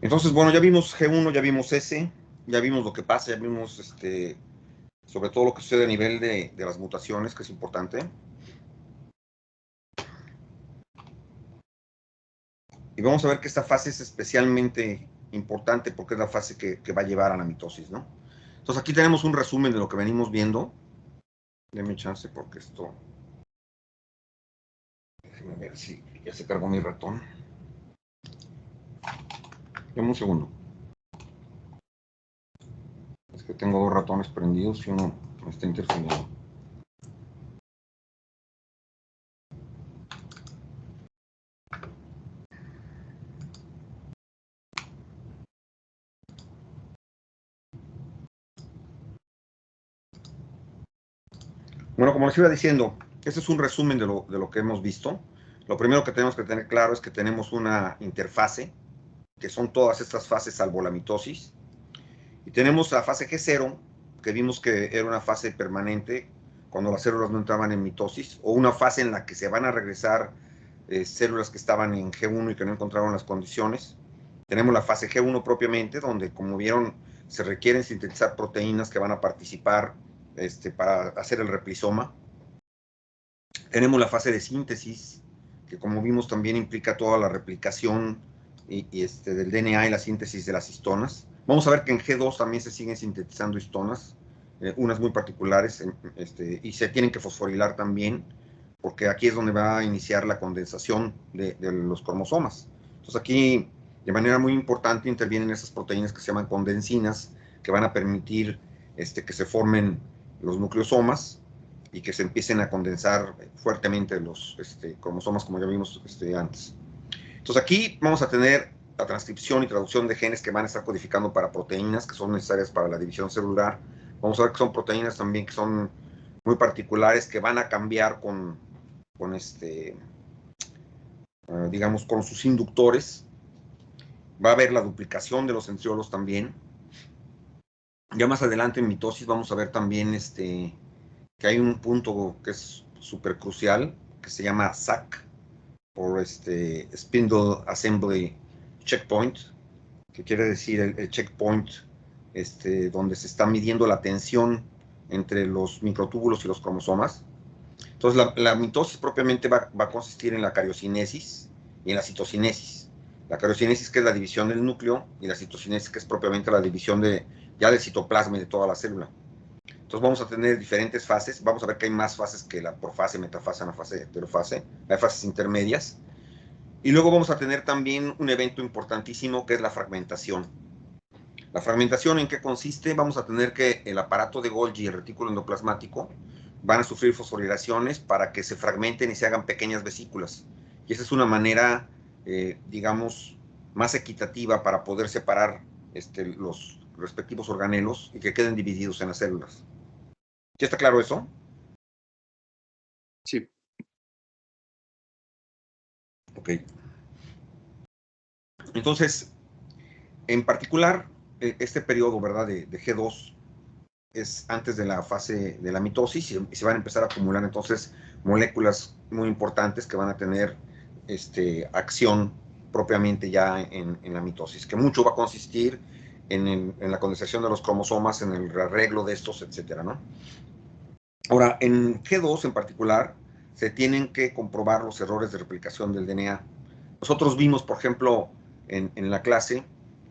Entonces, bueno, ya vimos G1, ya vimos S, ya vimos lo que pasa, ya vimos sobre todo lo que sucede a nivel de las mutaciones, que es importante. Y vamos a ver que esta fase es especialmente importante porque es la fase que va a llevar a la mitosis, ¿no? Entonces aquí tenemos un resumen de lo que venimos viendo. Denme chance porque esto... Déjenme ver si ya se cargó mi ratón. Dame un segundo. Es que tengo dos ratones prendidos y uno me está interfiriendo. Bueno, como les iba diciendo, este es un resumen de lo que hemos visto. Lo primero que tenemos que tener claro es que tenemos una interfase, que son todas estas fases salvo la mitosis. Y tenemos la fase G0, que vimos que era una fase permanente cuando las células no entraban en mitosis, o una fase en la que se van a regresar células que estaban en G1 y que no encontraron las condiciones. Tenemos la fase G1 propiamente, donde, como vieron, se requieren sintetizar proteínas que van a participar para hacer el replisoma. Tenemos la fase de síntesis, que como vimos también implica toda la replicación del DNA y la síntesis de las histonas. Vamos a ver que en G2 también se siguen sintetizando histonas, unas muy particulares, y se tienen que fosforilar también, porque aquí es donde va a iniciar la condensación de los cromosomas. Entonces aquí, de manera muy importante, intervienen esas proteínas que se llaman condensinas, que van a permitir que se formen los nucleosomas y que se empiecen a condensar fuertemente los cromosomas, como ya vimos antes. Entonces aquí vamos a tener la transcripción y traducción de genes que van a estar codificando para proteínas que son necesarias para la división celular. Vamos a ver que son proteínas también que son muy particulares, que van a cambiar con digamos, con sus inductores. Va a haber la duplicación de los centriolos también. Ya más adelante en mitosis vamos a ver también que hay un punto que es súper crucial, que se llama SAC, por Spindle Assembly Checkpoint, que quiere decir el checkpoint donde se está midiendo la tensión entre los microtúbulos y los cromosomas. Entonces, la mitosis propiamente va a consistir en la cariocinesis y en la citocinesis. La cariocinesis, que es la división del núcleo, y la citocinesis, que es propiamente la división ya del citoplasma y de toda la célula. Entonces vamos a tener diferentes fases. Vamos a ver que hay más fases que la profase, metafase, anafase, heterofase. Hay fases intermedias. Y luego vamos a tener también un evento importantísimo que es la fragmentación. La fragmentación, ¿en qué consiste? Vamos a tener que el aparato de Golgi y el retículo endoplasmático van a sufrir fosforilaciones para que se fragmenten y se hagan pequeñas vesículas. Y esa es una manera, digamos, más equitativa para poder separar los respectivos organelos y que queden divididos en las células. ¿Ya está claro eso? Sí. Ok. Entonces, en particular, este periodo, ¿verdad?, de G2 es antes de la fase de la mitosis y se van a empezar a acumular entonces moléculas muy importantes que van a tener acción propiamente ya en la mitosis, que mucho va a consistir en la condensación de los cromosomas, en el arreglo de estos, etcétera, ¿no? Ahora, en G2 en particular, se tienen que comprobar los errores de replicación del DNA. Nosotros vimos, por ejemplo, en la clase,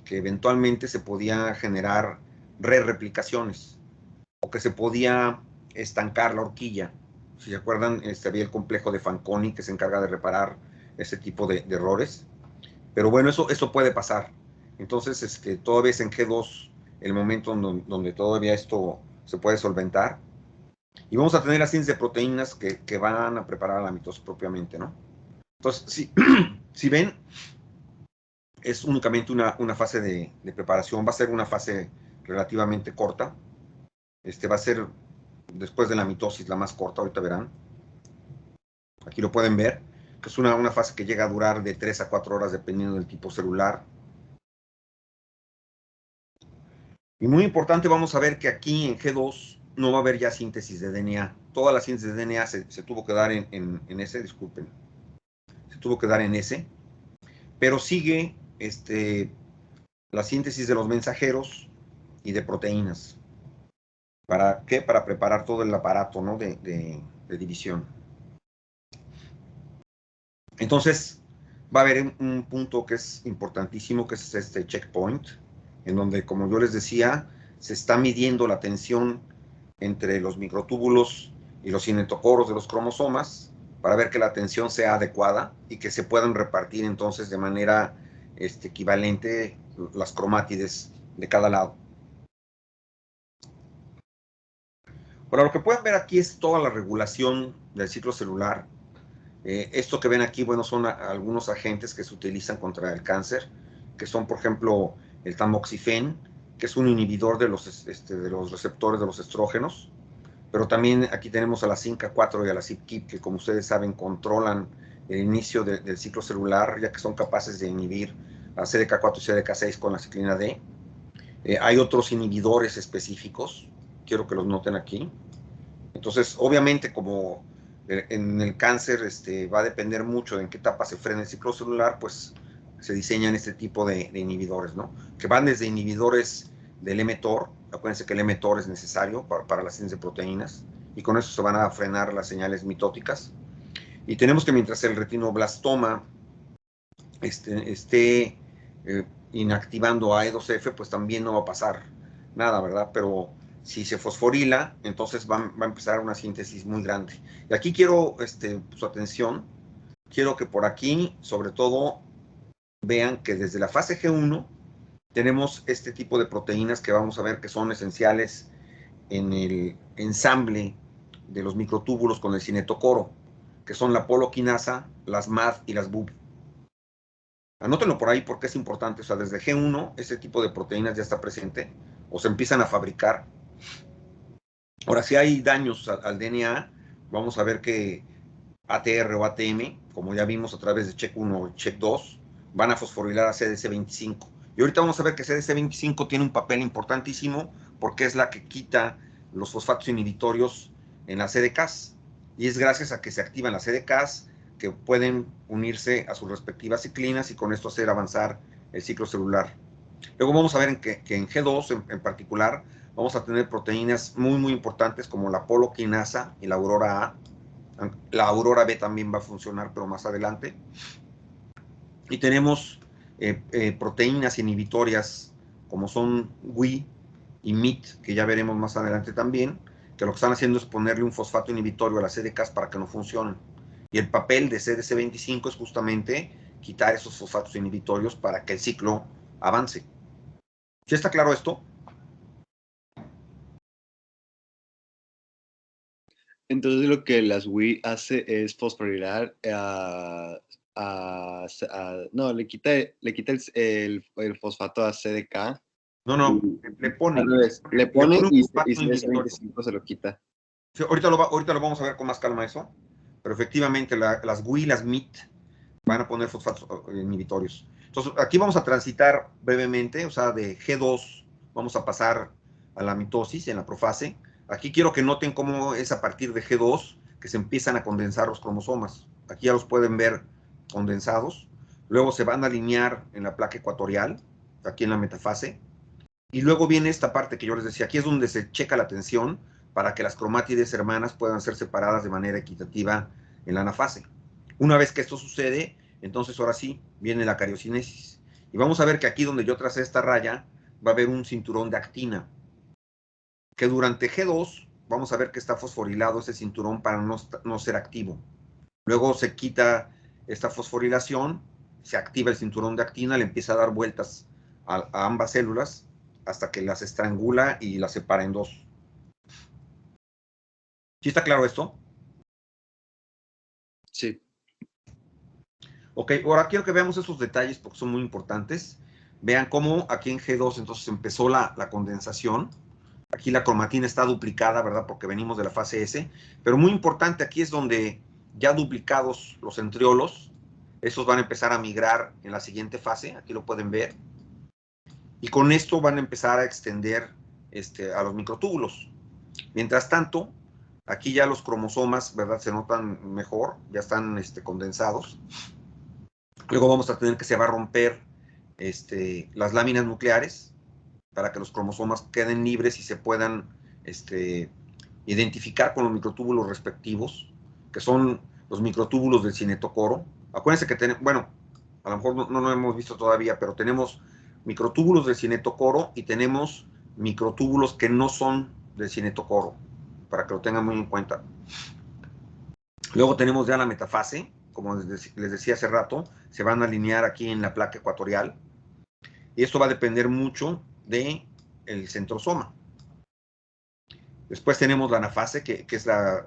que eventualmente se podía generar re-replicaciones, o que se podía estancar la horquilla. Si se acuerdan, había el complejo de Fanconi que se encarga de reparar ese tipo de errores. Pero bueno, eso puede pasar. Entonces, todavía es en G2 el momento donde todavía esto se puede solventar. Y vamos a tener las síntesis de proteínas que van a preparar la mitosis propiamente, ¿no? Entonces, si ven, es únicamente una fase de preparación. Va a ser una fase relativamente corta. Va a ser después de la mitosis la más corta, ahorita verán. Aquí lo pueden ver, que es una fase que llega a durar de 3 a 4 horas dependiendo del tipo celular. Y muy importante, vamos a ver que aquí en G2 no va a haber ya síntesis de DNA. Toda la síntesis de DNA se tuvo que dar en ese, disculpen, se tuvo que dar en ese, pero sigue la síntesis de los mensajeros y de proteínas. ¿Para qué? Para preparar todo el aparato, ¿no? de división. Entonces, va a haber un punto que es importantísimo, que es este checkpoint, en donde, como yo les decía, se está midiendo la tensión entre los microtúbulos y los cinetocoros de los cromosomas para ver que la tensión sea adecuada y que se puedan repartir entonces de manera equivalente las cromátides de cada lado. Ahora, lo que pueden ver aquí es toda la regulación del ciclo celular. Esto que ven aquí, bueno, son algunos agentes que se utilizan contra el cáncer, que son, por ejemplo, el tamoxifen, que es un inhibidor de los receptores de los estrógenos, pero también aquí tenemos a la CINCA4 y a la CYP, que como ustedes saben controlan el inicio del ciclo celular, ya que son capaces de inhibir a CDK4 y CDK6 con la ciclina D. Hay otros inhibidores específicos, quiero que los noten aquí. Entonces, obviamente, como en el cáncer va a depender mucho de en qué etapa se frena el ciclo celular, pues se diseñan este tipo de inhibidores, ¿no? Que van desde inhibidores del mTOR, acuérdense que el mTOR es necesario para la síntesis de proteínas, y con eso se van a frenar las señales mitóticas. Y tenemos que mientras el retinoblastoma esté inactivando a E2F, pues también no va a pasar nada, ¿verdad? Pero si se fosforila, entonces va a empezar una síntesis muy grande. Y aquí quiero su atención, quiero que por aquí, sobre todo, vean que desde la fase G1 tenemos este tipo de proteínas que vamos a ver que son esenciales en el ensamble de los microtúbulos con el cinetocoro, que son la poloquinasa, las MAD y las BUB. Anótenlo por ahí porque es importante. O sea, desde G1 ese tipo de proteínas ya está presente o se empiezan a fabricar. Ahora, si hay daños al DNA, vamos a ver que ATR o ATM, como ya vimos a través de CHEK1 o CHEK2, van a fosforilar a CDC25. Y ahorita vamos a ver que CDC25 tiene un papel importantísimo porque es la que quita los fosfatos inhibitorios en las CDKs. Y es gracias a que se activan las CDKs que pueden unirse a sus respectivas ciclinas y con esto hacer avanzar el ciclo celular. Luego vamos a ver que en G2 en particular vamos a tener proteínas muy, muy importantes como la poloquinasa y la aurora A. La aurora B también va a funcionar, pero más adelante. Y tenemos proteínas inhibitorias como son Wi y MIT, que ya veremos más adelante también, que lo que están haciendo es ponerle un fosfato inhibitorio a las CDKs para que no funcionen. Y el papel de CDC25 es justamente quitar esos fosfatos inhibitorios para que el ciclo avance. ¿Sí está claro esto? Entonces lo que las Wii hace es fosforilar no, le quita el fosfato a CDK. No, le Al pone, revés, le le pone pone un y fosfato inhibitorio. CS25 se lo quita. Sí, ahorita lo vamos a ver con más calma eso, pero efectivamente las GUI y las MIT van a poner fosfatos inhibitorios. Entonces, aquí vamos a transitar brevemente, o sea, de G2 vamos a pasar a la mitosis en la profase. Aquí quiero que noten cómo es a partir de G2 que se empiezan a condensar los cromosomas. Aquí ya los pueden ver condensados. Luego se van a alinear en la placa ecuatorial, aquí en la metafase. Y luego viene esta parte que yo les decía, aquí es donde se checa la tensión para que las cromátides hermanas puedan ser separadas de manera equitativa en la anafase. Una vez que esto sucede, entonces ahora sí viene la cariocinesis. Y vamos a ver que aquí donde yo tracé esta raya, va a haber un cinturón de actina, que durante G2 vamos a ver que está fosforilado ese cinturón para no ser activo. Luego se quita esta fosforilación, se activa el cinturón de actina, le empieza a dar vueltas a ambas células hasta que las estrangula y las separa en dos. ¿Sí está claro esto? Sí. Ok, ahora quiero que veamos esos detalles porque son muy importantes. Vean cómo aquí en G2 entonces empezó la condensación. Aquí la cromatina está duplicada, ¿verdad? Porque venimos de la fase S. Pero muy importante, aquí es donde ya duplicados los centriolos, esos van a empezar a migrar en la siguiente fase. Aquí lo pueden ver. Y con esto van a empezar a extender a los microtúbulos. Mientras tanto, aquí ya los cromosomas, ¿verdad? Se notan mejor, ya están condensados. Luego vamos a tener que se va a romper las láminas nucleares para que los cromosomas queden libres y se puedan identificar con los microtúbulos respectivos, que son los microtúbulos del cinetocoro. Acuérdense que tenemos, bueno, a lo mejor no lo hemos visto todavía, pero tenemos microtúbulos del cinetocoro y tenemos microtúbulos que no son del cinetocoro, para que lo tengan muy en cuenta. Luego tenemos ya la metafase, como les decía hace rato, se van a alinear aquí en la placa ecuatorial, y esto va a depender mucho del centrosoma. Después tenemos la anafase, que es la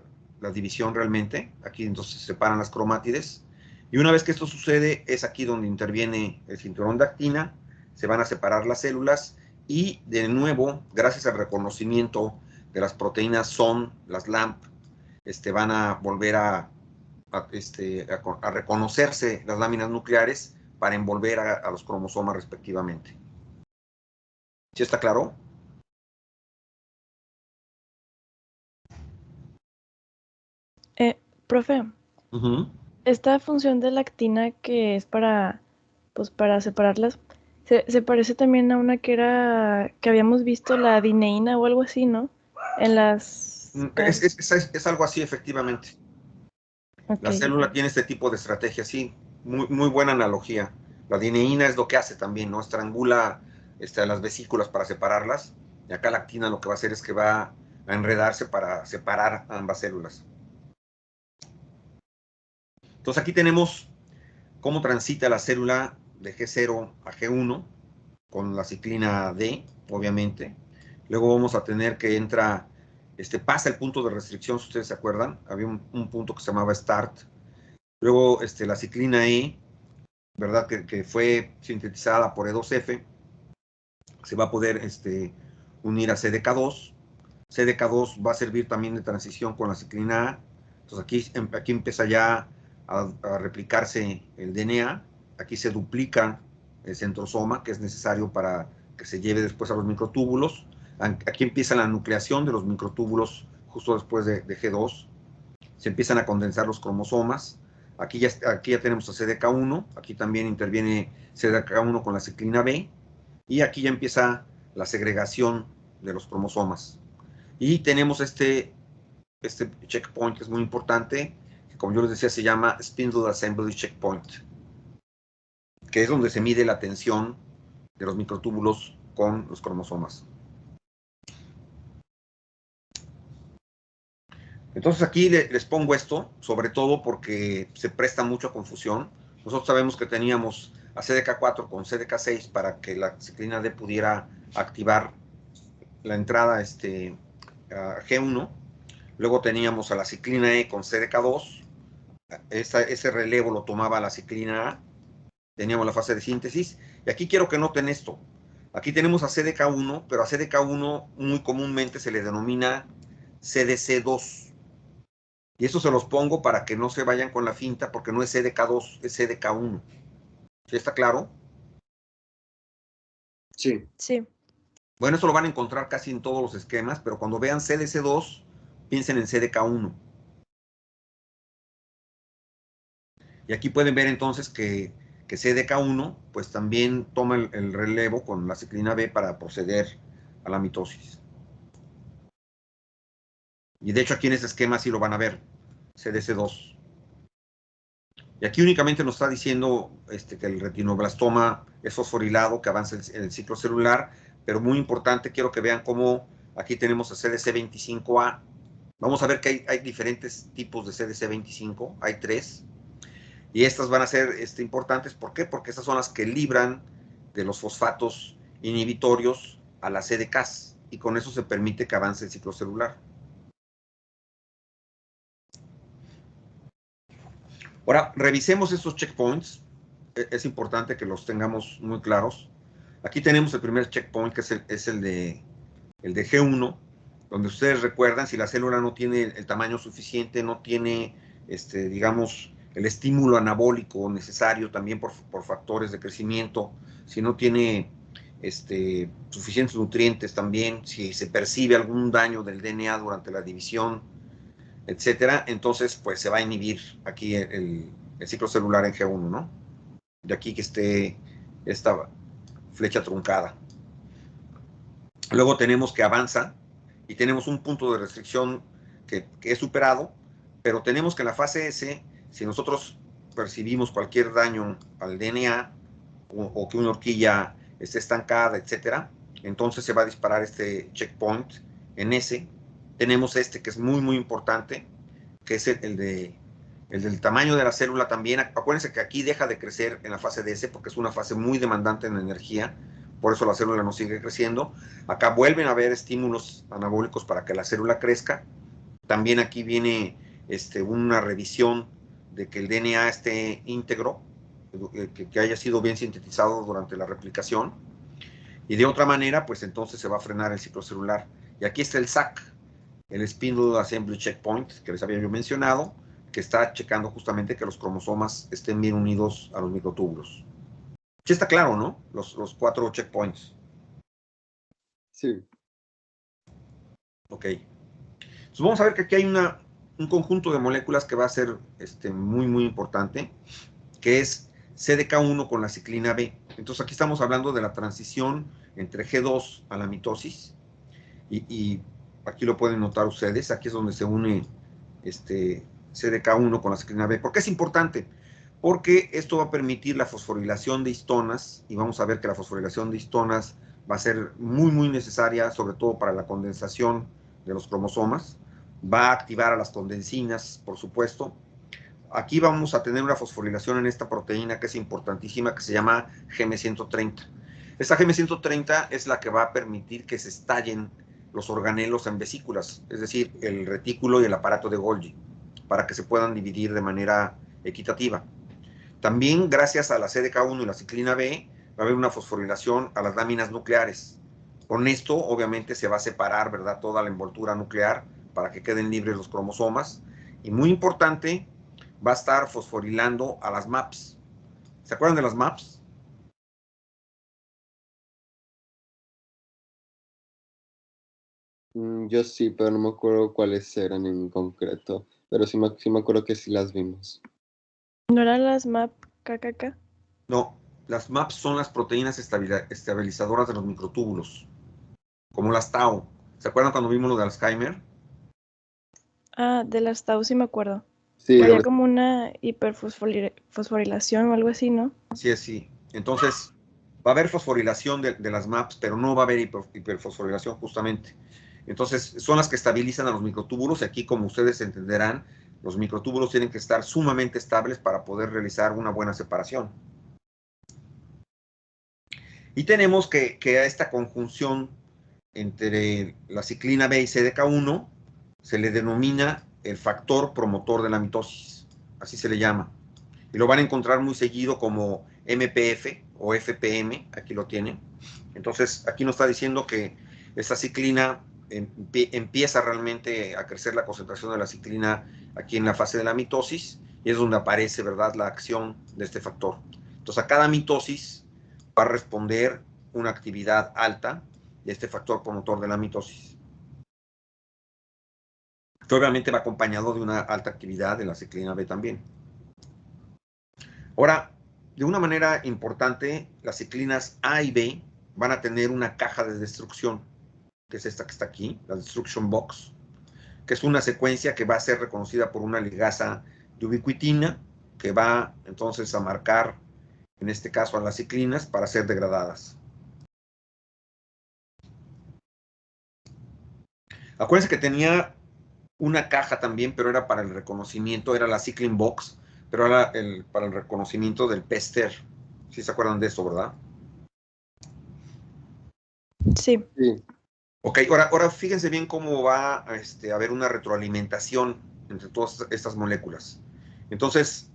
división realmente. Aquí entonces se separan las cromátides. Y una vez que esto sucede, es aquí donde interviene el cinturón de actina, se van a separar las células y de nuevo, gracias al reconocimiento de las proteínas SON, las LAMP, van a volver a reconocerse las láminas nucleares para envolver a los cromosomas respectivamente. ¿Sí está claro? Profe, esta función de la actina que es pues para separarlas, se parece también a una que habíamos visto, la dineína o algo así, ¿no? En las... Es algo así, efectivamente. Okay. La célula tiene este tipo de estrategia, sí, muy buena analogía. La dineína es lo que hace también, ¿no? Estrangula las vesículas para separarlas, y acá la actina lo que va a hacer es que va a enredarse para separar ambas células. Entonces aquí tenemos cómo transita la célula de G0 a G1 con la ciclina D, obviamente. Luego vamos a tener que entra, pasa el punto de restricción, si ustedes se acuerdan, había un punto que se llamaba Start. Luego la ciclina E, ¿verdad? Que fue sintetizada por E2F, se va a poder unir a CDK2. CDK2 va a servir también de transición con la ciclina A. Entonces aquí empieza ya a replicarse el DNA. Aquí se duplica el centrosoma, que es necesario para que se lleve después a los microtúbulos. Aquí empieza la nucleación de los microtúbulos justo después de G2. Se empiezan a condensar los cromosomas. Aquí ya tenemos a CDK1, aquí también interviene CDK1 con la ciclina B, y aquí ya empieza la segregación de los cromosomas. Y tenemos este checkpoint que es muy importante, que como yo les decía se llama Spindle Assembly Checkpoint, que es donde se mide la tensión de los microtúbulos con los cromosomas. Entonces aquí les pongo esto, sobre todo porque se presta mucho a confusión. Nosotros sabemos que teníamos a CDK4 con CDK6 para que la ciclina D pudiera activar la entrada a G1. Luego teníamos a la ciclina E con CDK2. Ese relevo lo tomaba la ciclina A. Teníamos la fase de síntesis. Y aquí quiero que noten esto. Aquí tenemos a CDK1, pero a CDK1 muy comúnmente se le denomina CDC2. Y eso se los pongo para que no se vayan con la finta, porque no es CDK2, es CDK1. ¿Sí está claro? Sí. Sí. Bueno, eso lo van a encontrar casi en todos los esquemas, pero cuando vean CDC2, piensen en CDK1. Y aquí pueden ver entonces que CDK1, pues también toma el relevo con la ciclina B para proceder a la mitosis. Y de hecho aquí en este esquema sí lo van a ver, CDC2. Y aquí únicamente nos está diciendo que el retinoblastoma es fosforilado, que avanza el ciclo celular, pero muy importante, quiero que vean cómo aquí tenemos a CDC25A. Vamos a ver que hay diferentes tipos de CDC25, hay 3. Y estas van a ser importantes, ¿por qué? Porque estas son las que libran de los fosfatos inhibitorios a las CDKs, y con eso se permite que avance el ciclo celular. Ahora, revisemos estos checkpoints. Es importante que los tengamos muy claros. Aquí tenemos el primer checkpoint, que es el de G1, donde ustedes recuerdan, si la célula no tiene el tamaño suficiente, no tiene, digamos, el estímulo anabólico necesario también por factores de crecimiento, si no tiene suficientes nutrientes también, si se percibe algún daño del DNA durante la división, etcétera, entonces pues se va a inhibir aquí el ciclo celular en G1, ¿no? De aquí que esté esta flecha truncada. Luego tenemos que avanza y tenemos un punto de restricción que es superado, pero tenemos que en la fase S, si nosotros percibimos cualquier daño al DNA o que una horquilla esté estancada, etcétera, entonces se va a disparar este checkpoint en S. Tenemos este que es muy, muy importante, que es el del tamaño de la célula también. Acuérdense que aquí deja de crecer en la fase de S porque es una fase muy demandante en energía, por eso la célula no sigue creciendo. Acá vuelven a haber estímulos anabólicos para que la célula crezca. También aquí viene una revisión de que el DNA esté íntegro, que haya sido bien sintetizado durante la replicación. Y de otra manera, pues entonces se va a frenar el ciclo celular. Y aquí está el SAC, el Spindle Assembly Checkpoint, que les había yo mencionado, que está checando justamente que los cromosomas estén bien unidos a los microtúbulos. Sí está claro, ¿no? Los 4 checkpoints. Sí. Ok. Entonces vamos a ver que aquí hay un conjunto de moléculas que va a ser muy, muy importante, que es CDK1 con la ciclina B. Entonces aquí estamos hablando de la transición entre G2 a la mitosis, y aquí lo pueden notar ustedes, aquí es donde se une CDK1 con la ciclina B. ¿Por qué es importante? Porque esto va a permitir la fosforilación de histonas, y vamos a ver que la fosforilación de histonas va a ser muy, muy necesaria, sobre todo para la condensación de los cromosomas. Va a activar a las condensinas, por supuesto. Aquí vamos a tener una fosforilación en esta proteína que es importantísima, que se llama GM130. Esta GM130 es la que va a permitir que se estallen los organelos en vesículas, es decir, el retículo y el aparato de Golgi, para que se puedan dividir de manera equitativa. También, gracias a la CDK1 y la ciclina B, va a haber una fosforilación a las láminas nucleares. Con esto, obviamente, se va a separar, ¿verdad?, toda la envoltura nuclear para que queden libres los cromosomas. Y muy importante, va a estar fosforilando a las MAPs. ¿Se acuerdan de las MAPs? Yo sí, pero no me acuerdo cuáles eran en concreto. Pero sí me acuerdo que sí las vimos. ¿No eran las MAP KKK? No, las MAPs son las proteínas estabilizadoras de los microtúbulos, como las Tau. ¿Se acuerdan cuando vimos lo de Alzheimer? Ah, de las Tau sí me acuerdo. Sí, Que había como una hiperfosforilación o algo así, ¿no? Sí, sí. Entonces, va a haber fosforilación de las MAPs, pero no va a haber hiperfosforilación justamente. Entonces, son las que estabilizan a los microtúbulos, y aquí, como ustedes entenderán, los microtúbulos tienen que estar sumamente estables para poder realizar una buena separación. Y tenemos que a esta conjunción entre la ciclina B y CDK1 se le denomina el factor promotor de la mitosis, así se le llama. Y lo van a encontrar muy seguido como MPF o FPM, aquí lo tienen. Entonces, aquí nos está diciendo que esta ciclina empieza realmente a crecer la concentración de la ciclina aquí en la fase de la mitosis, y es donde aparece, ¿verdad?, la acción de este factor. Entonces, a cada mitosis va a responder una actividad alta de este factor promotor de la mitosis, que obviamente va acompañado de una alta actividad de la ciclina B también. Ahora, de una manera importante, las ciclinas A y B van a tener una caja de destrucción, que es esta que está aquí, la Destruction Box, que es una secuencia que va a ser reconocida por una ligasa de ubiquitina, que va entonces a marcar, en este caso, a las ciclinas para ser degradadas. Acuérdense que tenía una caja también, pero era para el reconocimiento, era la Cycling Box, pero era para el reconocimiento del PESTER. ¿Sí se acuerdan de eso, verdad? Sí. Sí. Ok, ahora fíjense bien cómo va a haber una retroalimentación entre todas estas moléculas. Entonces,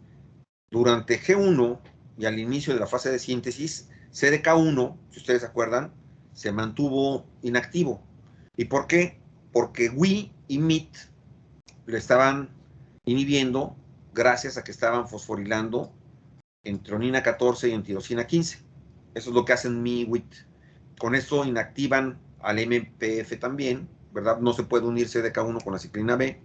durante G1 y al inicio de la fase de síntesis, CDK1, si ustedes se acuerdan, se mantuvo inactivo. ¿Y por qué? Porque Wi y MIT le estaban inhibiendo gracias a que estaban fosforilando en tronina 14 y en tirosina 15. Eso es lo que hacen Mi y WIT. Con eso inactivan al MPF también, ¿verdad? No se puede unir CDK1 con la ciclina B.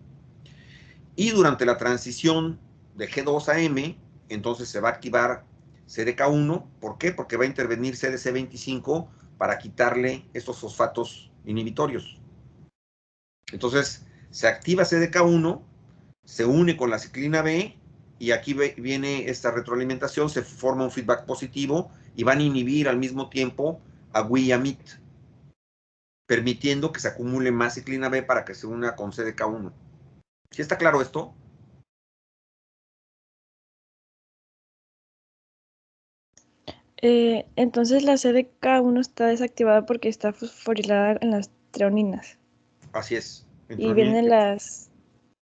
Y durante la transición de G2 a M, entonces se va a activar CDK1. ¿Por qué? Porque va a intervenir CDC25 para quitarle estos fosfatos inhibitorios. Entonces, se activa CDK1, se une con la ciclina B, y aquí viene esta retroalimentación, se forma un feedback positivo, y van a inhibir al mismo tiempo a Wi y a MIT, permitiendo que se acumule más ciclina B para que se una con CDK1. ¿Sí está claro esto? Entonces la CDK1 está desactivada porque está fosforilada en las treoninas. Así es. Y vienen las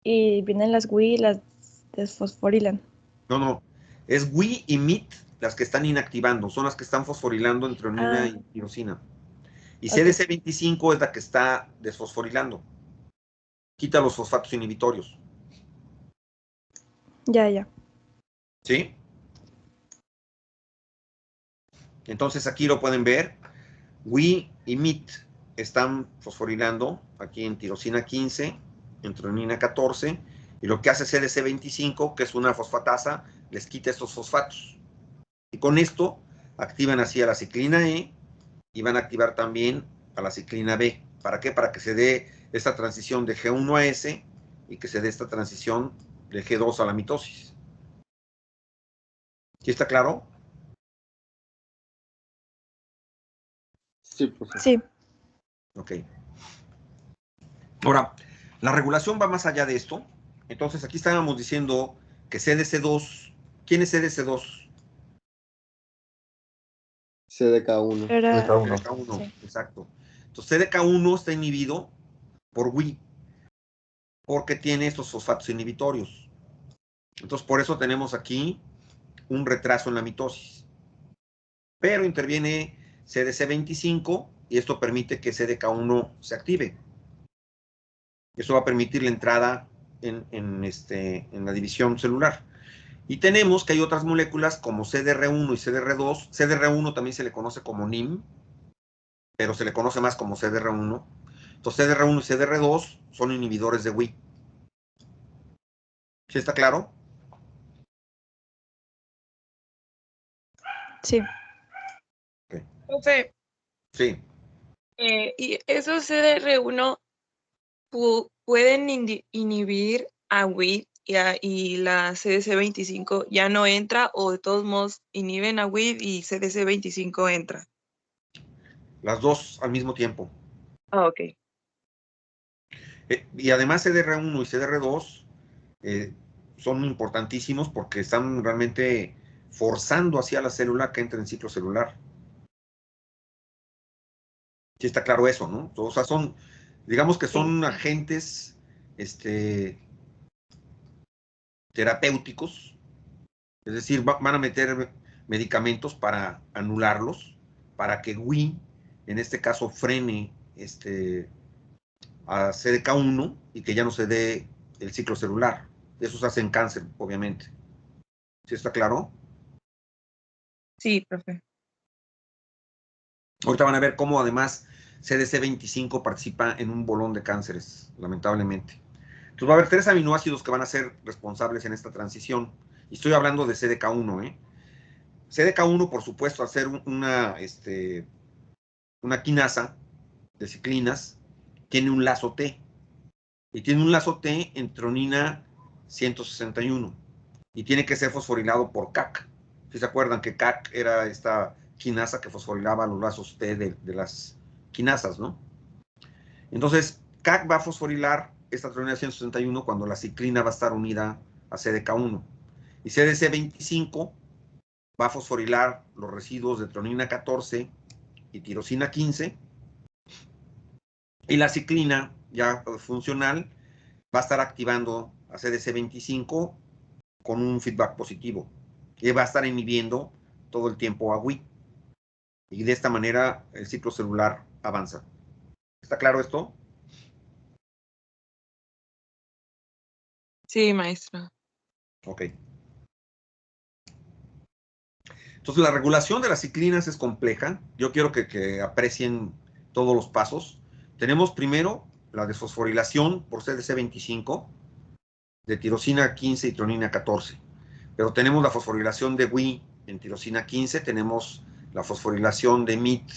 Wi y las desfosforilan. No. Es Wi y MIT las que están inactivando, son las que están fosforilando entre treonina y tirosina. Y CDC25 es la que está desfosforilando. Quita los fosfatos inhibitorios. Ya. ¿Sí? Entonces aquí lo pueden ver. Wi y MIT están fosforilando aquí en tirosina 15, en treonina 14, y lo que hace CDC25, que es una fosfatasa, les quita estos fosfatos. Y con esto activan así a la ciclina E y van a activar también a la ciclina B. ¿Para qué? Para que se dé esta transición de G1 a S y que se dé esta transición de G2 a la mitosis. ¿Sí está claro? Sí, profesor. Sí. Ok. Ahora, la regulación va más allá de esto. Entonces, aquí estábamos diciendo que CDC2, ¿quién es CDC2? CDK1. CDK1, Sí. exacto. Entonces, CDK1 está inhibido por Wi, porque tiene estos fosfatos inhibitorios. Entonces, por eso tenemos aquí un retraso en la mitosis. Pero interviene CDC25 y esto permite que CDK1 se active. Eso va a permitir la entrada en la división celular. Y tenemos que hay otras moléculas como CDR1 y CDR2. CDR1 también se le conoce como NIM, pero se le conoce más como CDR1. Entonces, CDR1 y CDR2 son inhibidores de Wi. ¿Sí está claro? Sí. Okay. Profe, Sí. ¿y esos CDR1 pueden inhibir a WIT y la CDC25 ya no entra, o de todos modos inhiben a WIT y CDC25 entra? Las dos al mismo tiempo. Ok. Y además CDR1 y CDR2 son importantísimos porque están realmente forzando hacia la célula que entre en ciclo celular. Sí está claro eso, ¿no? O sea, digamos que son agentes terapéuticos, es decir, van a meter medicamentos para anularlos, para que Wi, en este caso, frene a CDK1 y que ya no se dé el ciclo celular. Eso se hace en cáncer, obviamente. ¿Sí está claro? Sí, profe. Ahorita van a ver cómo además CDC25 participa en un bolón de cánceres, lamentablemente. Entonces va a haber 3 aminoácidos que van a ser responsables en esta transición. Y estoy hablando de CDK1, ¿eh? CDK1, por supuesto, al ser una quinasa de ciclinas, tiene un lazo T. Y tiene un lazo T en treonina 161. Y tiene que ser fosforilado por CAC. ¿Sí se acuerdan que CAC era esta quinasa que fosforilaba los lazos T de las quinasas, ¿no? Entonces, CAC va a fosforilar esta treonina 161 cuando la ciclina va a estar unida a CDK1. Y CDC25 va a fosforilar los residuos de treonina 14 y tirosina 15. Y la ciclina, ya funcional, va a estar activando a CDC25 con un feedback positivo. Y va a estar inhibiendo todo el tiempo a Wi. Y de esta manera el ciclo celular avanza. ¿Está claro esto? Sí, maestra. Ok. Entonces, la regulación de las ciclinas es compleja. Yo quiero que aprecien todos los pasos. Tenemos primero la desfosforilación por CDC25 de tirosina 15 y treonina 14. Pero tenemos la fosforilación de Wi en tirosina 15, tenemos la fosforilación de MIT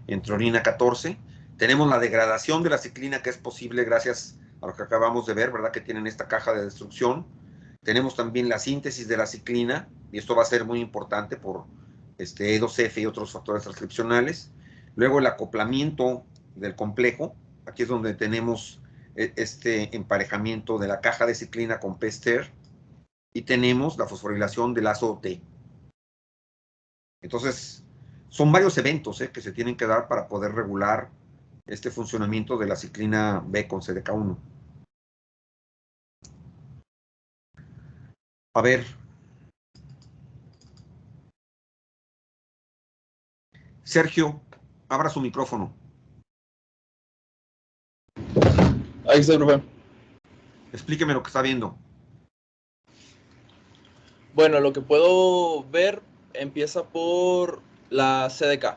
en trionina 14, tenemos la degradación de la ciclina que es posible gracias a lo que acabamos de ver, ¿verdad? Que tienen esta caja de destrucción. Tenemos también la síntesis de la ciclina, y esto va a ser muy importante por E2F y otros factores transcripcionales. Luego el acoplamiento del complejo, aquí es donde tenemos este emparejamiento de la caja de ciclina con P-ester, y tenemos la fosforilación del ácido T. Entonces, son varios eventos que se tienen que dar para poder regular este funcionamiento de la ciclina B con CDK1. A ver. Sergio, abra su micrófono. Ahí está, profe. Explíqueme lo que está viendo. Bueno, lo que puedo ver empieza por la CDK,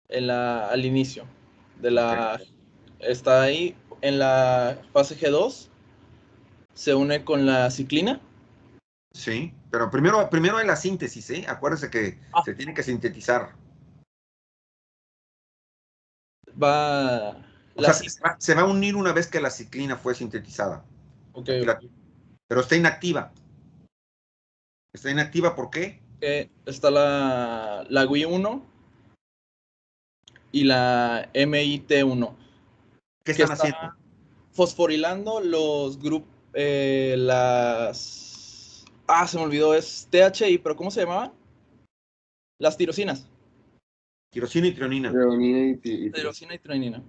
al inicio de la... Okay. Está ahí en la fase G2, se une con la ciclina. Sí, pero primero hay la síntesis, ¿eh? Acuérdese que se tiene que sintetizar. Se va a unir una vez que la ciclina fue sintetizada. Okay. Pero está inactiva. ¿Está inactiva por qué? Está la WI1 y la MIT1. ¿Qué están haciendo? Fosforilando los grupos, las... se me olvidó, es THI, pero ¿cómo se llamaban? Las tirosinas. Tirosina y trionina. Tirosina y trionina.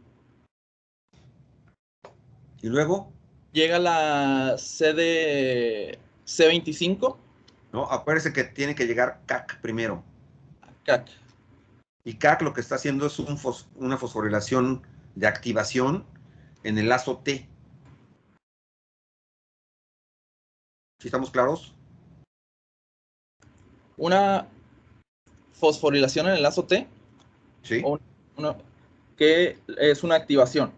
¿Y luego? Llega la C25. No, acuérdese que tiene que llegar CAC primero. CAC. Y CAC lo que está haciendo es una fosforilación de activación en el lazo T. ¿Sí estamos claros? Una fosforilación en el lazo T. Sí. Que es una activación.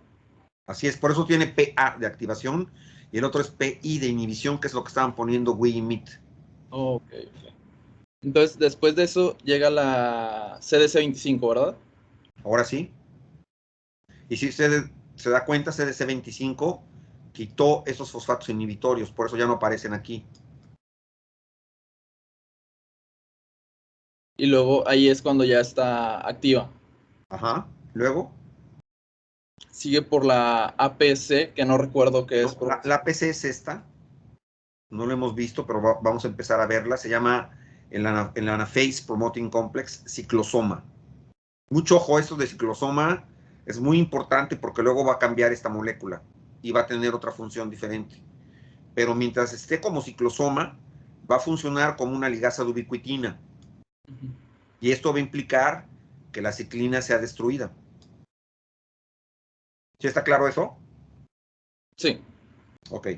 Así es, por eso tiene PA de activación y el otro es PI de inhibición, que es lo que estaban poniendo Wii y MIT. Ok. Entonces, después de eso llega la CDC25, ¿verdad? Ahora sí. Y si usted se da cuenta, CDC25 quitó esos fosfatos inhibitorios, por eso ya no aparecen aquí. Y luego ahí es cuando ya está activa. Ajá. Luego. Sigue por la APC, que no recuerdo qué es. La APC es esta. No lo hemos visto, pero vamos a empezar a verla. Se llama el Anaphase Promoting Complex ciclosoma. Mucho ojo, esto de ciclosoma es muy importante porque luego va a cambiar esta molécula y va a tener otra función diferente. Pero mientras esté como ciclosoma, va a funcionar como una ligasa de ubiquitina. Y esto va a implicar que la ciclina sea destruida. ¿Sí está claro eso? Sí. Ok.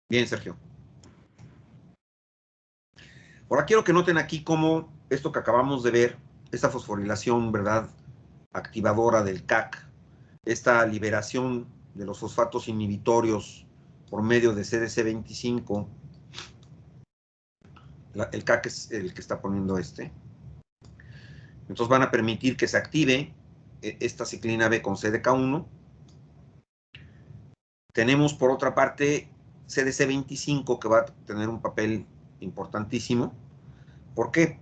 Bien, Sergio. Ahora quiero que noten aquí cómo esto que acabamos de ver, esta fosforilación, ¿verdad?, activadora del CAC, esta liberación de los fosfatos inhibitorios por medio de CDC25, el CAC es el que está poniendo Entonces van a permitir que se active esta ciclina B con CDK1. Tenemos por otra parte CDC25 que va a tener un papel importantísimo. ¿Por qué?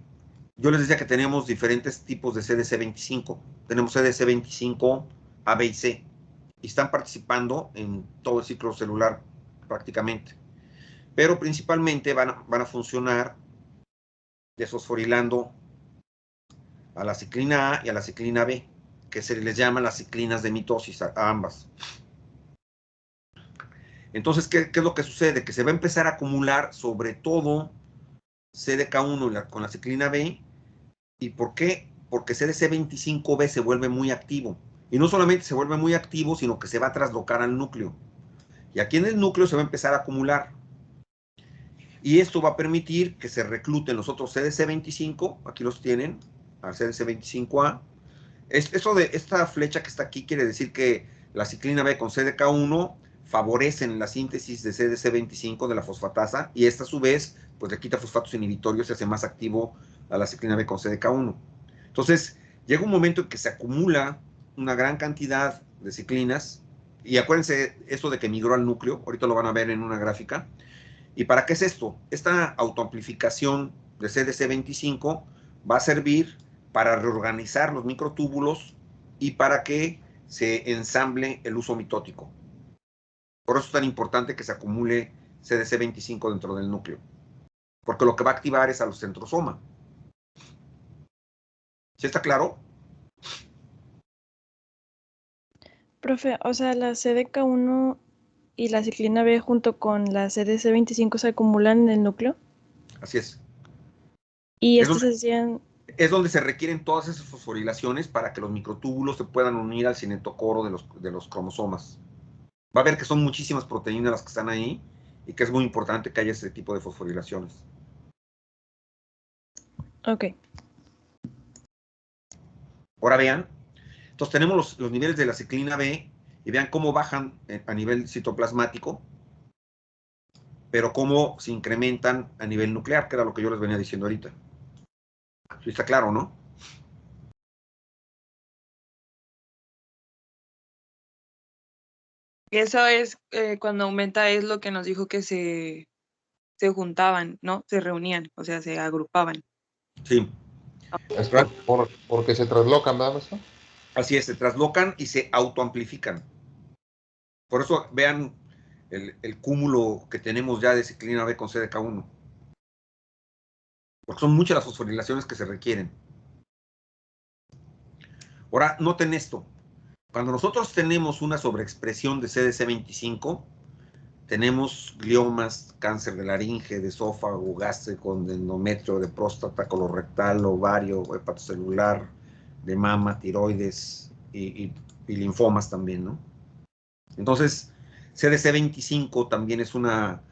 Yo les decía que tenemos diferentes tipos de CDC25. Tenemos CDC25 A, B y C. Y están participando en todo el ciclo celular prácticamente. Pero principalmente van a funcionar desfosforilando a la ciclina A y a la ciclina B, que se les llama las ciclinas de mitosis a ambas. Entonces, ¿qué es lo que sucede? Que se va a empezar a acumular sobre todo CDK1 con la ciclina B. ¿Y por qué? Porque CDC25B se vuelve muy activo. Y no solamente se vuelve muy activo, sino que se va a traslocar al núcleo. Y aquí en el núcleo se va a empezar a acumular. Y esto va a permitir que se recluten los otros CDC25, aquí los tienen, al CDC25A. Eso de esta flecha que está aquí quiere decir que la ciclina B con CDK1 favorecen la síntesis de CDC25 de la fosfatasa, y esta a su vez pues le quita fosfatos inhibitorios y hace más activo a la ciclina B con CDK1. Entonces, llega un momento en que se acumula una gran cantidad de ciclinas, y acuérdense esto de que migró al núcleo, ahorita lo van a ver en una gráfica. ¿Y para qué es esto? Esta autoamplificación de CDC25 va a servir para reorganizar los microtúbulos y para que se ensamble el uso mitótico. Por eso es tan importante que se acumule CDC25 dentro del núcleo, porque lo que va a activar es a los centrosoma. ¿Sí está claro? Profe, o sea, la CDK1 y la ciclina B junto con la CDC25 se acumulan en el núcleo. Así es. Y Es estos hacían... Es donde se requieren todas esas fosforilaciones para que los microtúbulos se puedan unir al cinetocoro de los cromosomas. Va a ver que son muchísimas proteínas las que están ahí y que es muy importante que haya ese tipo de fosforilaciones. Ok. Ahora vean, entonces tenemos los niveles de la ciclina B y vean cómo bajan a nivel citoplasmático, pero cómo se incrementan a nivel nuclear, que era lo que yo les venía diciendo ahorita. ¿Sí está claro, no? Eso es, cuando aumenta es lo que nos dijo que se juntaban, ¿no? Se reunían, o sea, se agrupaban. Sí. Es porque se traslocan, ¿verdad, maestro? Así es, se traslocan y se autoamplifican. Por eso vean el cúmulo que tenemos ya de ciclina B con CDK1. Porque son muchas las fosforilaciones que se requieren. Ahora, noten esto. Cuando nosotros tenemos una sobreexpresión de CDC25, tenemos gliomas, cáncer de laringe, de esófago, gástrico, de endometrio, de próstata, colorectal, ovario, hepatocelular, de mama, tiroides y linfomas también, ¿no? Entonces, CDC25 también es una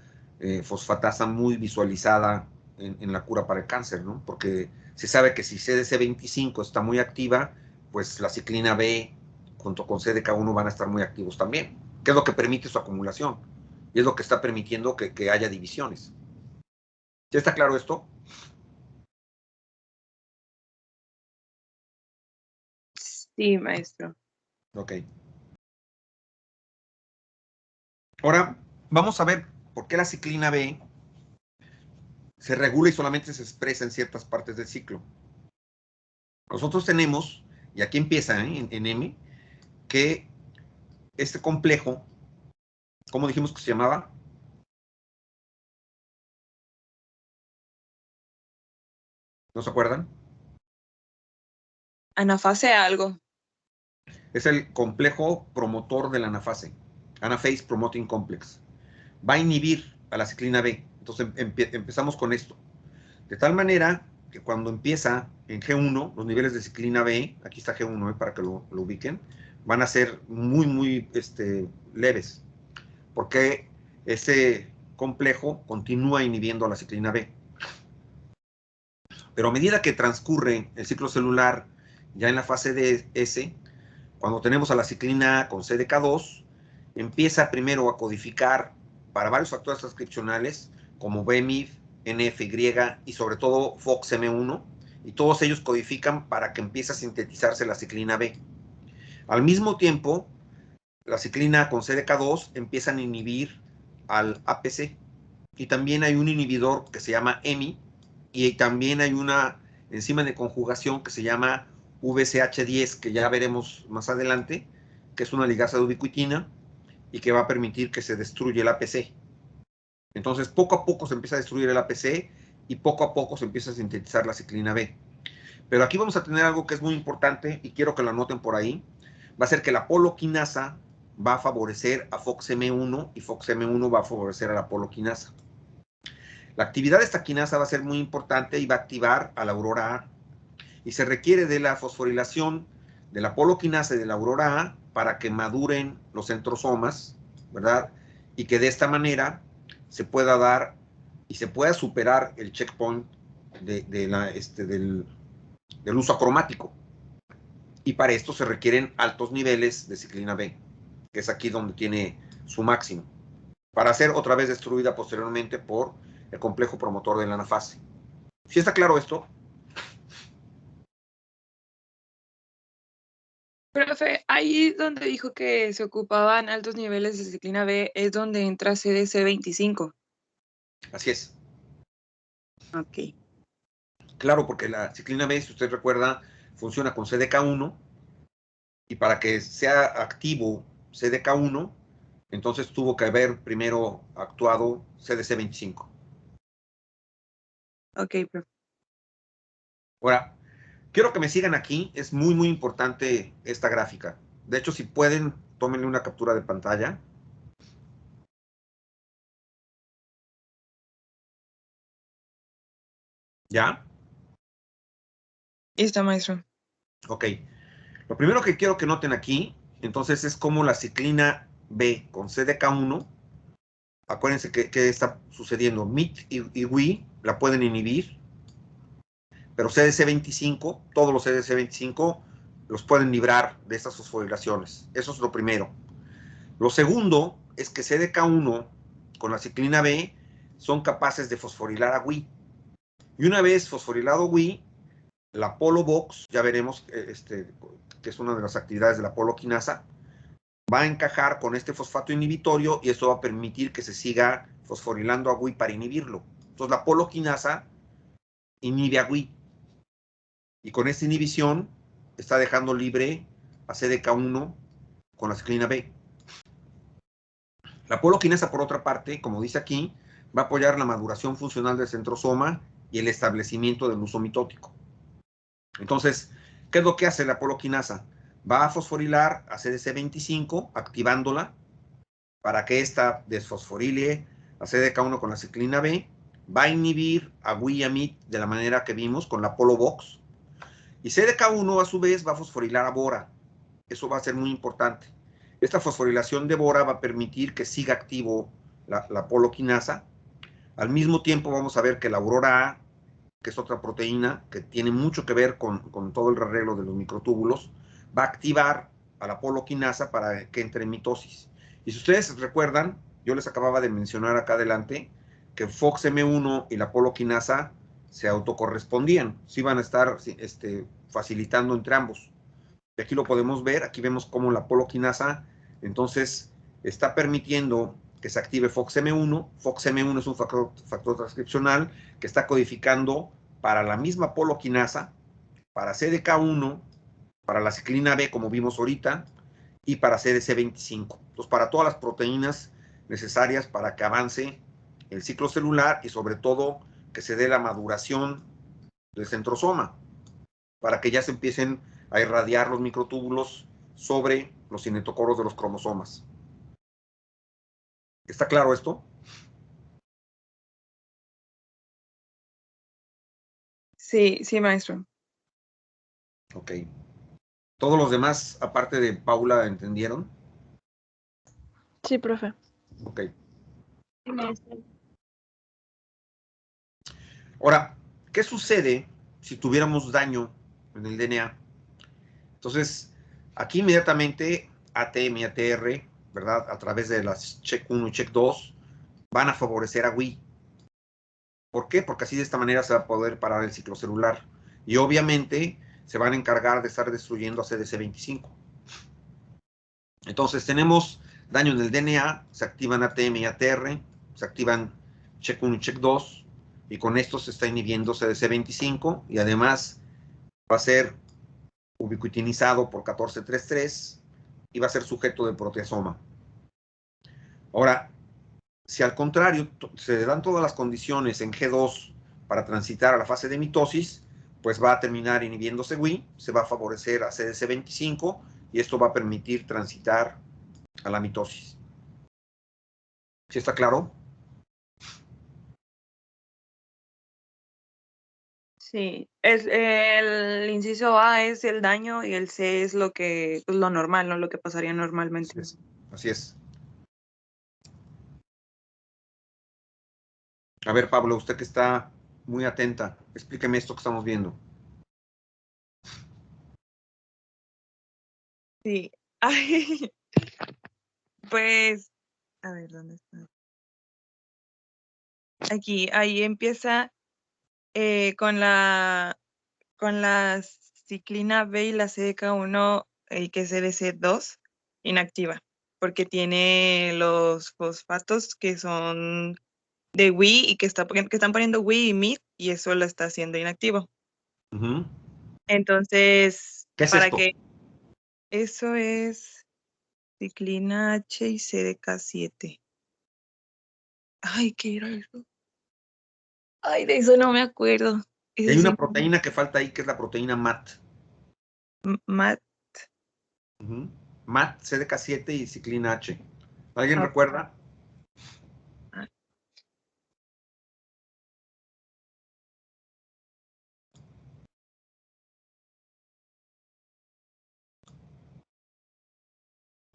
fosfatasa muy visualizada en la cura para el cáncer, ¿no? Porque se sabe que si CDC25 está muy activa, pues la ciclina B junto con CDK1 van a estar muy activos también, que es lo que permite su acumulación y es lo que está permitiendo que haya divisiones. ¿Ya está claro esto? Sí, maestro. Ok. Ahora, vamos a ver por qué la ciclina B se regula y solamente se expresa en ciertas partes del ciclo. Nosotros tenemos, y aquí empieza en M, que este complejo, ¿cómo dijimos que se llamaba? ¿No se acuerdan? Anafase algo. Es el complejo promotor de la anafase, Anaphase Promoting Complex. Va a inhibir a la ciclina B. Entonces empezamos con esto. De tal manera que cuando empieza en G1, los niveles de ciclina B, aquí está G1 para que lo ubiquen, van a ser muy leves, porque ese complejo continúa inhibiendo a la ciclina B. Pero a medida que transcurre el ciclo celular, ya en la fase de S, cuando tenemos a la ciclina A con CDK2, empieza primero a codificar para varios factores transcripcionales, como BMIF, NFY y sobre todo FOXM1, y todos ellos codifican para que empiece a sintetizarse la ciclina B. Al mismo tiempo, la ciclina con CDK2 empiezan a inhibir al APC, y también hay un inhibidor que se llama EMI, y también hay una enzima de conjugación que se llama VCH10, que ya veremos más adelante, que es una ligasa de ubiquitina y que va a permitir que se destruya el APC. Entonces, poco a poco se empieza a destruir el APC y poco a poco se empieza a sintetizar la ciclina B. Pero aquí vamos a tener algo que es muy importante y quiero que lo anoten por ahí. Va a ser que la poloquinasa va a favorecer a FOXM1 y FOXM1 va a favorecer a la poloquinasa. La actividad de esta quinasa va a ser muy importante y va a activar a la aurora A. Y se requiere de la fosforilación de la poloquinasa y de la aurora A para que maduren los centrosomas, ¿verdad? Y que de esta manera se pueda dar y se pueda superar el checkpoint del uso acromático. Y para esto se requieren altos niveles de ciclina B, que es aquí donde tiene su máximo, para ser otra vez destruida posteriormente por el complejo promotor de la anafase. ¿Sí está claro esto? Profe, ahí donde dijo que se ocupaban altos niveles de ciclina B es donde entra CDC 25. Así es. Ok. Claro, porque la ciclina B, si usted recuerda, funciona con CDK1 y para que sea activo CDK1, entonces tuvo que haber primero actuado CDC25. Ok, profe. Ahora, quiero que me sigan aquí, es muy, muy importante esta gráfica. De hecho, si pueden, tómenle una captura de pantalla. ¿Ya? Listo, maestro. Ok. Lo primero que quiero que noten aquí, entonces, es cómo la ciclina B con CDK1, acuérdense que está sucediendo, MIT y WI la pueden inhibir, pero CDC25, todos los CDC25 los pueden librar de estas fosforilaciones. Eso es lo primero. Lo segundo es que CDK1 con la ciclina B son capaces de fosforilar a WI. Y una vez fosforilado WI, la polobox, ya veremos que es una de las actividades de la poloquinasa, va a encajar con este fosfato inhibitorio y esto va a permitir que se siga fosforilando a WI para inhibirlo. Entonces la poloquinasa inhibe a WI y con esta inhibición está dejando libre a CDK1 con la ciclina B. La poloquinasa, por otra parte, como dice aquí, va a apoyar la maduración funcional del centrosoma y el establecimiento del uso mitótico. Entonces, ¿qué es lo que hace la poloquinasa? Va a fosforilar a CDC25, activándola para que ésta desfosforile a CDK1 con la ciclina B, va a inhibir a WI y a MIT de la manera que vimos con la polobox, y CDK1 a su vez va a fosforilar a Bora. Eso va a ser muy importante. Esta fosforilación de Bora va a permitir que siga activo la poloquinasa. Al mismo tiempo vamos a ver que la Aurora A, que es otra proteína que tiene mucho que ver con todo el arreglo de los microtúbulos, va a activar a la poloquinasa para que entre en mitosis. Y si ustedes recuerdan, yo les acababa de mencionar acá adelante que FOXM1 y la poloquinasa se autocorrespondían, se iban a estar facilitando entre ambos. Y aquí lo podemos ver, aquí vemos cómo la poloquinasa entonces está permitiendo que se active FOXM1. FOXM1 es un factor transcripcional que está codificando para la misma poloquinasa, para CDK1, para la ciclina B, como vimos ahorita, y para CDC25. Entonces, para todas las proteínas necesarias para que avance el ciclo celular y sobre todo que se dé la maduración del centrosoma, para que ya se empiecen a irradiar los microtúbulos sobre los cinetocoros de los cromosomas. ¿Está claro esto? Sí, sí, maestro. Ok. ¿Todos los demás, aparte de Paula, entendieron? Sí, profe. Ok. Ahora, ¿qué sucede si tuviéramos daño en el DNA? Entonces, aquí inmediatamente ATM y ATR, ¿verdad? A través de las check 1 y check 2, van a favorecer a WI. ¿Por qué? Porque así de esta manera se va a poder parar el ciclo celular. Y obviamente se van a encargar de estar destruyendo a CDC25. Entonces tenemos daño en el DNA, se activan ATM y ATR, se activan check 1 y check 2, y con esto se está inhibiendo CDC25 y además va a ser ubiquitinizado por 1433 y va a ser sujeto de proteasoma. Ahora, si al contrario se dan todas las condiciones en G2 para transitar a la fase de mitosis, pues va a terminar inhibiéndose WI, se va a favorecer a CDC25 y esto va a permitir transitar a la mitosis. ¿Sí está claro? Sí, el inciso A es el daño y el C es lo que, pues, lo normal, ¿no? Lo que pasaría normalmente. Así es. Así es. A ver, Pablo, usted que está muy atenta, explíqueme esto que estamos viendo. Sí. Ay, pues, a ver, ¿dónde está? Aquí, ahí empieza con la ciclina B y la CDK1, que es CDC2, inactiva, porque tiene los fosfatos que son de Wii y que están poniendo Wii y MIT, y eso lo está haciendo inactivo. Ujú. Entonces, ¿Qué es para esto? que eso es ciclina H y CDK7. Ay, ¿qué era eso? Ay, de eso no me acuerdo. Y hay una proteína que falta ahí, que es la proteína MAT. MAT. Ujú. MAT, CDK7 y ciclina H. ¿Alguien Ah. recuerda?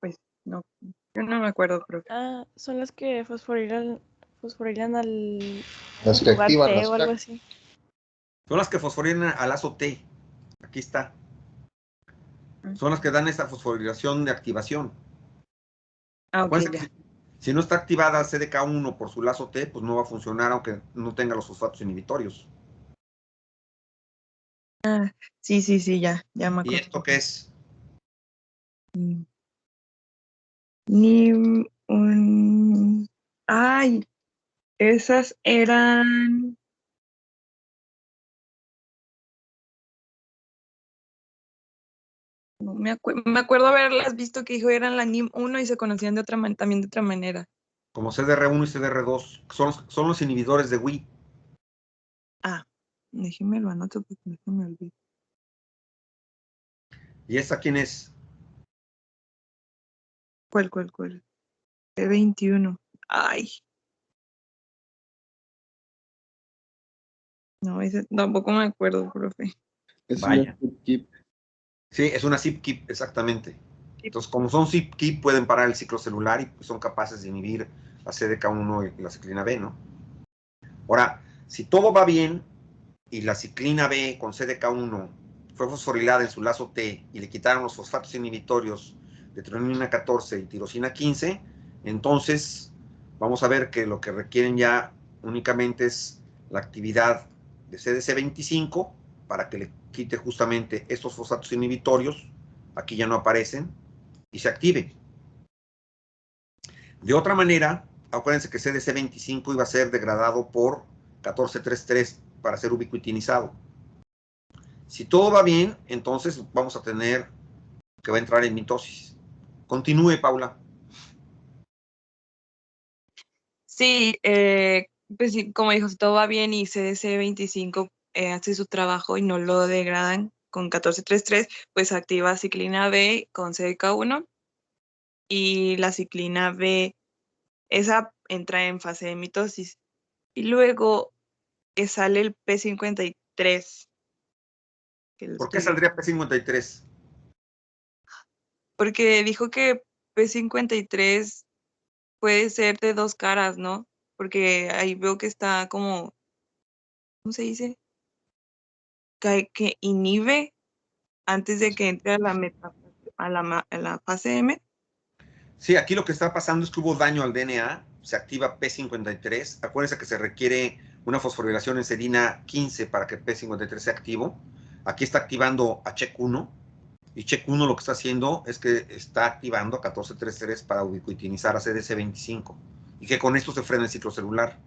Pues no, yo no me acuerdo, profe. Ah, son las que fosforilan al Las que lugar activan T las o algo plaques. así. Son las que fosforilan al lazo T. Aquí está. Son las que dan esta fosforilación de activación. Ah, ok, Acuérdense ya. que si no está activada CDK1 por su lazo T, pues no va a funcionar aunque no tenga los fosfatos inhibitorios. Sí, ya me ¿Y acuerdo. esto qué es? Ay, esas eran. No me acuerdo haberlas visto que eran la NIM1 y se conocían también de otra manera. Como CDR1 y CDR2. Son los inhibidores de Wii. Ah, déjeme lo anoto porque no se me olvida. ¿Y esta quién es? ¿Cuál? P21. Ay. No, ese tampoco me acuerdo, profe. Es Vaya. una skip. Sí, es una ZipKip, exactamente. Entonces, como son ZipKip, pueden parar el ciclo celular y pues, son capaces de inhibir la CDK1 y la ciclina B, ¿no? Ahora, si todo va bien y la ciclina B con CDK1 fue fosforilada en su lazo T y le quitaron los fosfatos inhibitorios de tronina 14 y tirosina 15, entonces vamos a ver que lo que requieren ya únicamente es la actividad de CDC25 para que le quite justamente estos fosfatos inhibitorios, aquí ya no aparecen, y se active. De otra manera, acuérdense que CDC25 iba a ser degradado por 1433 para ser ubiquitinizado. Si todo va bien, entonces vamos a tener que va a entrar en mitosis. Continúe, Paula. Sí, pues sí, como dijo, si todo va bien y CDC25 hace su trabajo y no lo degradan con 1433, pues activa ciclina B con CDK1 y la ciclina B, esa entra en fase de mitosis. Y luego sale el P53, que lo ¿Por qué estoy viendo. saldría P53? Porque dijo que P53 puede ser de dos caras, ¿no? Porque ahí veo que está como, ¿cómo se dice? Que inhibe antes de que entre a la fase M. Sí, aquí lo que está pasando es que hubo daño al DNA, se activa P53. Acuérdense que se requiere una fosforilación en serina 15 para que P53 sea activo. Aquí está activando a CHEK1 y CHEK1 lo que está haciendo es que está activando a 1433 para ubiquitinizar a CDC25 y que con esto se frena el ciclo celular.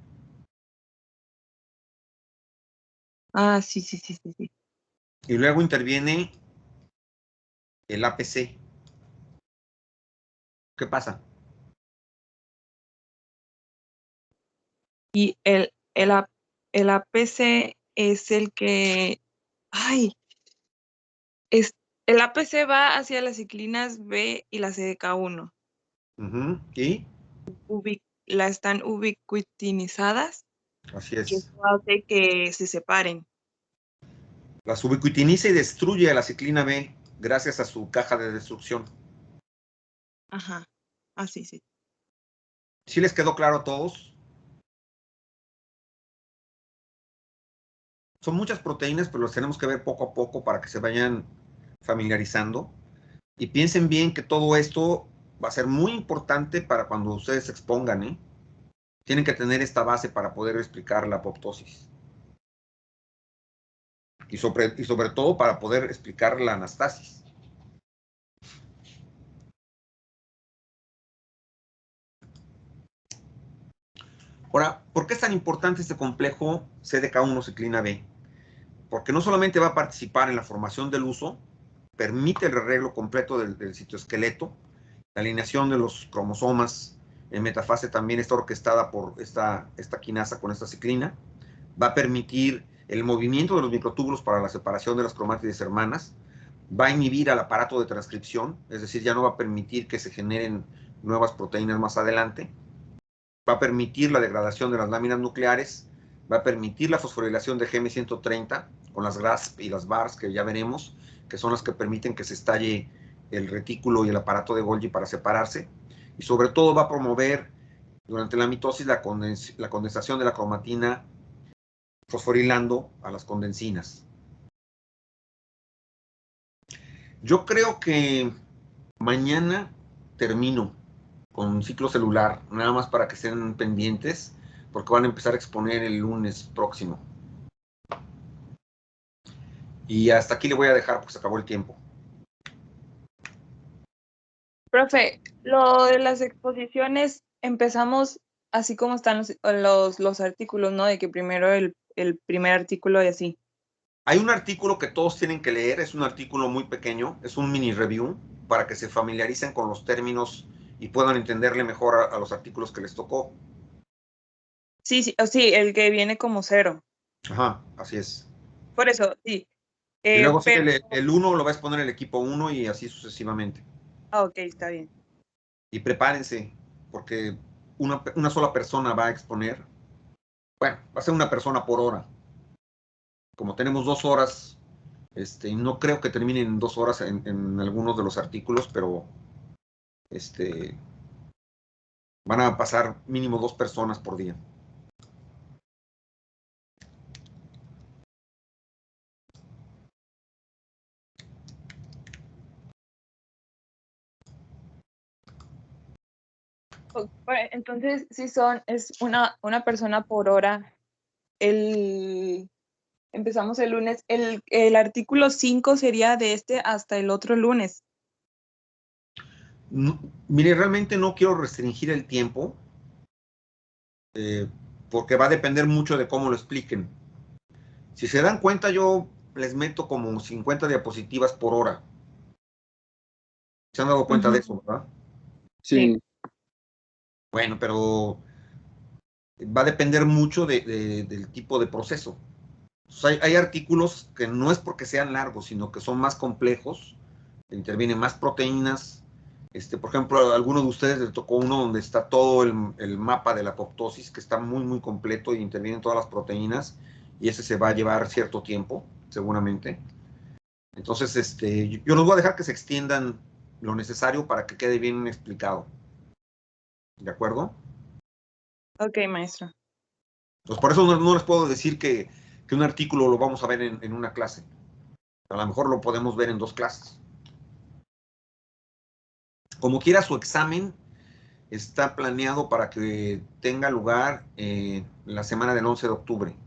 Ah, sí. Y luego interviene el APC. ¿Qué pasa? Y el APC es el que, ay, es, el APC va hacia las ciclinas B y la CDK1. ¿Y? La están ubiquitinizadas Así y es. eso hace que se separen. Las ubiquitiniza y destruye a la ciclina B gracias a su caja de destrucción. Ajá, así sí. ¿Sí les quedó claro a todos? Son muchas proteínas, pero las tenemos que ver poco a poco para que se vayan familiarizando. Y piensen bien que todo esto va a ser muy importante para cuando ustedes se expongan, ¿eh? Tienen que tener esta base para poder explicar la apoptosis. Y sobre todo para poder explicar la anastasis. Ahora, ¿por qué es tan importante este complejo CDK1 ciclina B? Porque no solamente va a participar en la formación del uso, permite el arreglo completo del citoesqueleto, la alineación de los cromosomas en metafase también está orquestada por esta quinasa con esta ciclina, va a permitir el movimiento de los microtúbulos para la separación de las cromátides hermanas, va a inhibir al aparato de transcripción, es decir, ya no va a permitir que se generen nuevas proteínas más adelante, va a permitir la degradación de las láminas nucleares, va a permitir la fosforilación de GM130 con las GRASP y las BARS que ya veremos, que son las que permiten que se estalle el retículo y el aparato de Golgi para separarse, y sobre todo va a promover durante la mitosis la condensación de la cromatina fosforilando a las condensinas. Yo creo que mañana termino con un ciclo celular, nada más para que estén pendientes, porque van a empezar a exponer el lunes próximo. Y hasta aquí le voy a dejar porque se acabó el tiempo. Profe, lo de las exposiciones, empezamos así como están los artículos, ¿no? De que primero el primer artículo y así. Hay un artículo que todos tienen que leer, es un artículo muy pequeño, es un mini review, para que se familiaricen con los términos y puedan entenderle mejor a los artículos que les tocó. Sí, sí, el que viene como 0. Ajá, así es. Por eso, sí. Y luego Pero... el 1 lo va a exponer el equipo 1 y así sucesivamente. Ok, está bien. Y prepárense, porque una sola persona va a exponer. Bueno, va a ser una persona por hora. Como tenemos 2 horas, no creo que terminen en 2 horas en algunos de los artículos, pero van a pasar mínimo 2 personas por día. Entonces, sí es una persona por hora. Empezamos el lunes. El artículo 5 sería de hasta el otro lunes. No, mire, realmente no quiero restringir el tiempo, porque va a depender mucho de cómo lo expliquen. Si se dan cuenta, yo les meto como 50 diapositivas por hora. ¿Se han dado cuenta de eso, verdad? Sí. Bueno, pero va a depender mucho del tipo de proceso. Entonces, hay artículos que no es porque sean largos, sino que son más complejos, intervienen más proteínas. Por ejemplo, a alguno de ustedes les tocó uno donde está todo el mapa de la apoptosis, que está muy, muy completo y intervienen todas las proteínas, y ese se va a llevar cierto tiempo, seguramente. Entonces, yo los voy a dejar que se extiendan lo necesario para que quede bien explicado. ¿De acuerdo? Ok, maestra. Pues por eso no les puedo decir que un artículo lo vamos a ver en una clase. A lo mejor lo podemos ver en 2 clases. Como quiera, su examen está planeado para que tenga lugar la semana del 11 de octubre.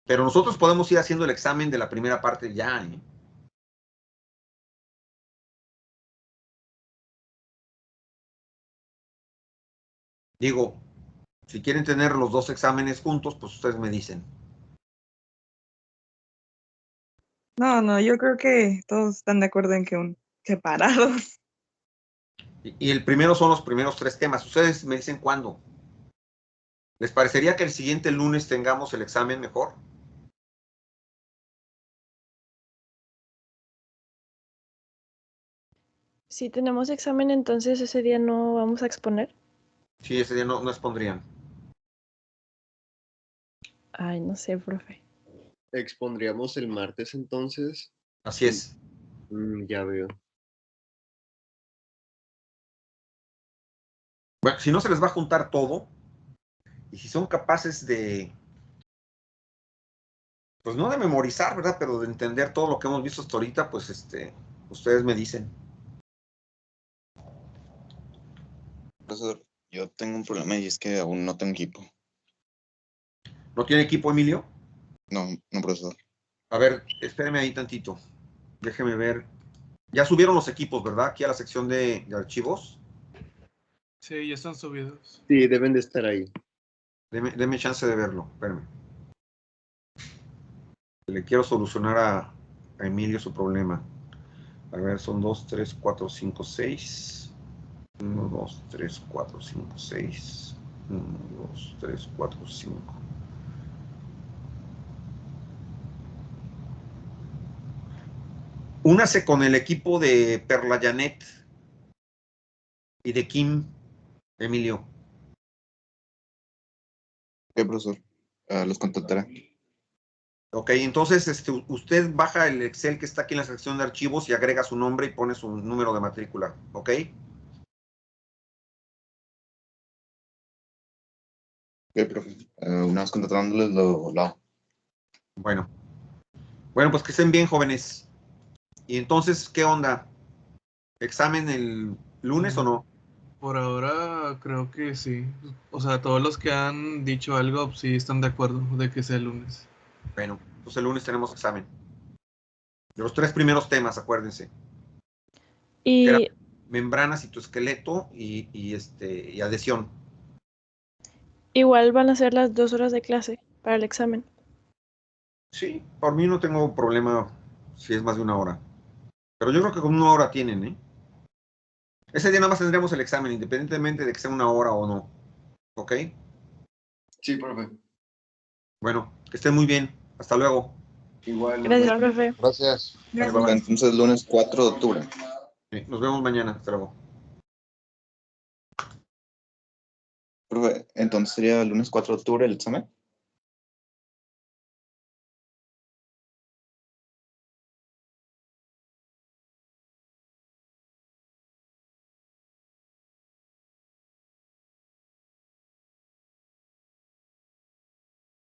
Pero nosotros podemos ir haciendo el examen de la primera parte ya, ¿eh? Digo, si quieren tener los 2 exámenes juntos, pues ustedes me dicen. No, yo creo que todos están de acuerdo en que separados. Y el primero son los primeros 3 temas. Ustedes me dicen cuándo. ¿Les parecería que el siguiente lunes tengamos el examen mejor? Si tenemos examen, entonces ese día no vamos a exponer. Sí, ese día no expondrían. Ay, no sé, profe. ¿Expondríamos el martes entonces? Así es. Ya veo. Bueno, si no se les va a juntar todo, y si son capaces de, pues no de memorizar, ¿verdad? Pero de entender todo lo que hemos visto hasta ahorita, pues ustedes me dicen. Profesor, yo tengo un problema y es que aún no tengo equipo. ¿No tiene equipo, Emilio? No, profesor. A ver, espéreme ahí tantito. Déjeme ver. Ya subieron los equipos, ¿verdad? Aquí a la sección de archivos. Sí, ya están subidos. Sí, deben de estar ahí. Deme chance de verlo. Espérame. Le quiero solucionar a Emilio su problema. A ver, son 2, 3, 4, 5, 6. 1, 2, 3, 4, 5, 6. 1, 2, 3, 4, 5. Únase con el equipo de Perla Janet y de Kim, Emilio. ¿Qué, profesor? Los contactaré. Ok, entonces usted baja el Excel que está aquí en la sección de archivos y agrega su nombre y pone su número de matrícula, ¿ok? ¿Qué, profe? Una vez contactándoles lo hago. Bueno, pues que estén bien, jóvenes. Y entonces, ¿qué onda? ¿Examen el lunes o no? Por ahora creo que sí. O sea, todos los que han dicho algo sí están de acuerdo de que sea el lunes. Bueno, pues el lunes tenemos examen. De los 3 primeros temas, acuérdense. Que eran Y membrana, citoesqueleto y adhesión. igual van a ser las 2 horas de clase para el examen. Sí, por mí no tengo problema si es más de 1 hora. Pero yo creo que con 1 hora tienen, ¿eh? Ese día nada más tendremos el examen, independientemente de que sea 1 hora o no. ¿Ok? Sí, profe. Bueno, que estén muy bien. Hasta luego. Igual. Gracias, profe. Gracias. Entonces, lunes 4 de octubre. Sí, nos vemos mañana. Hasta luego. Profe, entonces sería el lunes 4 de octubre el examen.